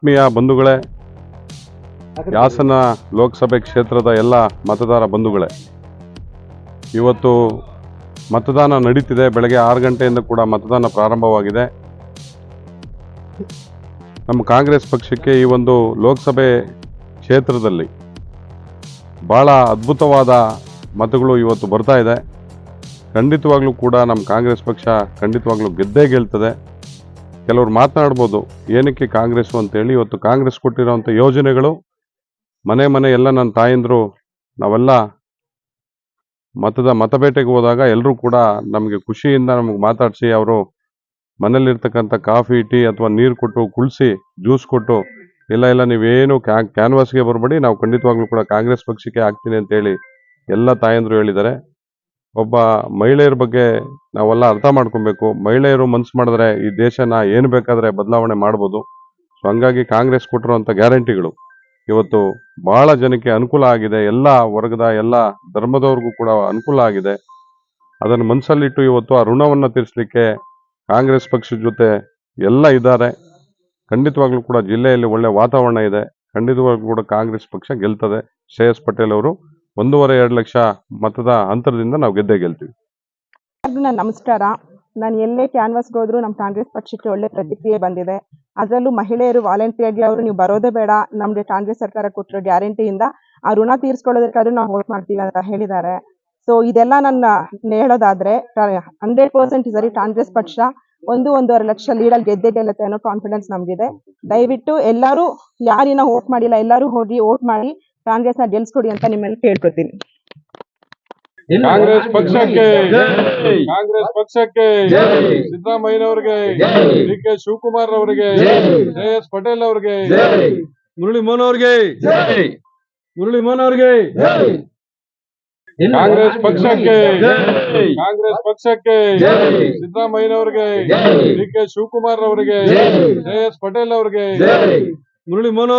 ಆತ್ಮೀಯ ಬಂಧುಗಳೇ, ಹಾಸನ ಲೋಕಸಭೆ ಕ್ಷೇತ್ರದ ಎಲ್ಲ ಮತದಾರ ಬಂಧುಗಳೇ, ಇವತ್ತು ಮತದಾನ ನಡೀತಿದೆ. ಬೆಳಗ್ಗೆ 6 ಗಂಟೆಯಿಂದ ಕೂಡ ಮತದಾನ ಪ್ರಾರಂಭವಾಗಿದೆ. ನಮ್ಮ ಕಾಂಗ್ರೆಸ್ ಪಕ್ಷಕ್ಕೆ ಈ ಒಂದು ಲೋಕಸಭೆ ಕ್ಷೇತ್ರದಲ್ಲಿ ಭಾಳ ಅದ್ಭುತವಾದ ಮತಗಳು ಇವತ್ತು ಬರ್ತಾ ಇದೆ. ಖಂಡಿತವಾಗ್ಲೂ ಕೂಡ ನಮ್ಮ ಕಾಂಗ್ರೆಸ್ ಪಕ್ಷ ಖಂಡಿತವಾಗ್ಲೂ ಗೆದ್ದೇ ಗೆಲ್ತದೆ. ಕೆಲವರು ಮಾತನಾಡ್ಬೋದು ಏನಕ್ಕೆ ಕಾಂಗ್ರೆಸ್ಸು ಅಂತೇಳಿ. ಇವತ್ತು ಕಾಂಗ್ರೆಸ್ ಕೊಟ್ಟಿರೋಂಥ ಯೋಜನೆಗಳು ಮನೆ ಎಲ್ಲ ನನ್ನ ತಾಯಂದರು ನಾವೆಲ್ಲ ಮತಬೇಟೆಗೆ ಹೋದಾಗ ಎಲ್ಲರೂ ಕೂಡ ನಮಗೆ ಖುಷಿಯಿಂದ ನಮಗೆ ಮಾತಾಡಿಸಿ ಅವರು ಮನೇಲಿರ್ತಕ್ಕಂಥ ಕಾಫಿ ಟೀ ಅಥವಾ ನೀರು ಕೊಟ್ಟು ಕುಳಿಸಿ ಜ್ಯೂಸ್ ಕೊಟ್ಟು ಇಲ್ಲ ನೀವೇನು ಕ್ಯಾನ್ವಾಸ್ಗೆ ಬರಬೇಡಿ, ನಾವು ಖಂಡಿತವಾಗ್ಲೂ ಕೂಡ ಕಾಂಗ್ರೆಸ್ ಪಕ್ಷಕ್ಕೆ ಹಾಕ್ತೀನಿ ಅಂತೇಳಿ ಎಲ್ಲ ತಾಯಂದರು ಹೇಳಿದ್ದಾರೆ. ಒಬ್ಬ ಮಹಿಳೆಯರ ಬಗ್ಗೆ ನಾವೆಲ್ಲ ಅರ್ಥ ಮಾಡ್ಕೊಬೇಕು. ಮಹಿಳೆಯರು ಮನಸ್ಸು ಮಾಡಿದ್ರೆ ಈ ದೇಶನ ಏನು ಬೇಕಾದರೆ ಬದಲಾವಣೆ ಮಾಡ್ಬೋದು. ಸೊ ಹಂಗಾಗಿ ಕಾಂಗ್ರೆಸ್ ಕೊಟ್ಟಿರುವಂಥ ಗ್ಯಾರಂಟಿಗಳು ಇವತ್ತು ಬಹಳ ಜನಕ್ಕೆ ಅನುಕೂಲ ಆಗಿದೆ. ಎಲ್ಲ ವರ್ಗದ ಎಲ್ಲ ಧರ್ಮದವ್ರಿಗೂ ಕೂಡ ಅನುಕೂಲ ಆಗಿದೆ. ಅದನ್ನು ಮನಸ್ಸಲ್ಲಿಟ್ಟು ಇವತ್ತು ಆ ಋಣವನ್ನು ತೀರಿಸಲಿಕ್ಕೆ ಕಾಂಗ್ರೆಸ್ ಪಕ್ಷದ ಜೊತೆ ಎಲ್ಲ ಇದ್ದಾರೆ. ಖಂಡಿತವಾಗ್ಲೂ ಕೂಡ ಜಿಲ್ಲೆಯಲ್ಲಿ ಒಳ್ಳೆ ವಾತಾವರಣ ಇದೆ. ಖಂಡಿತವಾಗ್ಲೂ ಕೂಡ ಕಾಂಗ್ರೆಸ್ ಪಕ್ಷ ಗೆಲ್ತದೆ. ಶ್ರೇಯಸ್ ಪಟೇಲ್ ಅವರು 1.5-2 ಲಕ್ಷ ಮತದ ಅಂತರದಿಂದ ನಾವು ಗೆದ್ದೇ ಗೆಲ್ತೀವಿ. ನಮಸ್ಕಾರ. ನಾನು ಎಲ್ಲೇ ಕ್ಯಾನ್ವಾಸ್ಗೆ ಹೋದ್ರು ನಮ್ಮ ಕಾಂಗ್ರೆಸ್ ಪಕ್ಷಕ್ಕೆ ಒಳ್ಳೆ ಪ್ರತಿಕ್ರಿಯೆ ಬಂದಿದೆ. ಅದರಲ್ಲೂ ಮಹಿಳೆಯರು ವಾಲಂಟಿಯರ್ಗೆ ಅವರು ನೀವು ಬರೋದೇ ಬೇಡ, ನಮ್ಗೆ ಕಾಂಗ್ರೆಸ್ ಸರ್ಕಾರ ಕೊಟ್ಟಿರೋ ಗ್ಯಾರಂಟಿಯಿಂದ ಆ ಋಣ ತೀರಿಸ್ಕೊಳ್ಳೋದಕ್ಕಾದ್ರೂ ನಾವು ವೋಟ್ ಮಾಡ್ತೀವಿ ಅಂತ ಹೇಳಿದ್ದಾರೆ. ಸೊ ಇದೆಲ್ಲ ನನ್ನ ಹೇಳೋದಾದ್ರೆ 100% ಸರಿ ಕಾಂಗ್ರೆಸ್ ಪಕ್ಷ 1.5 ಲಕ್ಷ ಲೀಡಲ್ಲಿ ಗೆದ್ದೇ ಗೆಲ್ಲುತ್ತೆ ಅನ್ನೋ ಕಾನ್ಫಿಡೆನ್ಸ್ ನಮಗಿದೆ. ದಯವಿಟ್ಟು ಎಲ್ಲರೂ ಯಾರಿನ ವೋಟ್ ಮಾಡಿಲ್ಲ ಎಲ್ಲರೂ ಹೋಗಿ ವೋಟ್ ಮಾಡಿ ಕಾಂಗ್ರೆಸ್ನ ಗೆಲ್ಸ್ಕೊಡಿ ಅಂತ ನಿಮ್ಮಲ್ಲಿ ಕೇಳ್ಕೊತೀನಿ. ಕಾಂಗ್ರೆಸ್ ಪಕ್ಷಕ್ಕೆ ಕಾಂಗ್ರೆಸ್ ಪಕ್ಷಕ್ಕೆ ಸಿದ್ದರಾಮಯ್ಯನವರಿಗೆ, ಡಿ ಕೆ ಶಿವಕುಮಾರ್ ಅವರಿಗೆ, ಶ್ರೇಯಸ್ ಪಟೇಲ್ ಅವರಿಗೆ, ಮುರಳಿ ಮೋಹನ್ ಅವರಿಗೆ, ಕಾಂಗ್ರೆಸ್ ಪಕ್ಷಕ್ಕೆ ಕಾಂಗ್ರೆಸ್ ಪಕ್ಷಕ್ಕೆ ಸಿದ್ದರಾಮಯ್ಯನವರಿಗೆ, ಡಿ ಕೆ ಶಿವಕುಮಾರ್ ಅವರಿಗೆ, ಶ್ರೇಯಸ್ ಪಟೇಲ್ ಅವರಿಗೆ, ಮುರಳಿ ಮೋಹನ್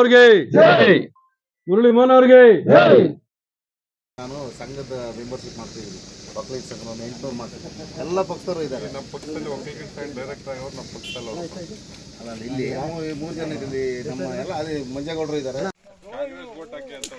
ಅವರಿಗೆ. ನಾನು ಸಂಘದ ಮೆಂಬರ್ಶಿಪ್ ಮಾಡ್ತಿದ್ದೀನಿ. ಒಕ್ಕಲಿಗ ಸಂಘ 800 ಮಾಡ್ತೀನಿ. ಎಲ್ಲ ಪಕ್ಷದವರು ಇದ್ದಾರೆ. ನಮ್ಮ ಪಕ್ಷದಲ್ಲಿ ಒಕ್ಕಲಿಗ ಸಂಘ ಡೈರೆಕ್ಟರ್ ಆಗೋರು ನಮ್ಮ ಪಕ್ಷದಲ್ಲಿ ಅಲ್ಲ ಇಲ್ಲಿ ನಾವು 3 ಜನ ಇದ್ದೀವಿ. ನಮ್ಮ ಎಲ್ಲ ಅದೇ ಮಂಜೇಗೌಡರು ಇದ್ದಾರೆ. ಕಾಂಗ್ರೆಸ್ ವೋಟ್ ಹಾಕಿ ಅಂತ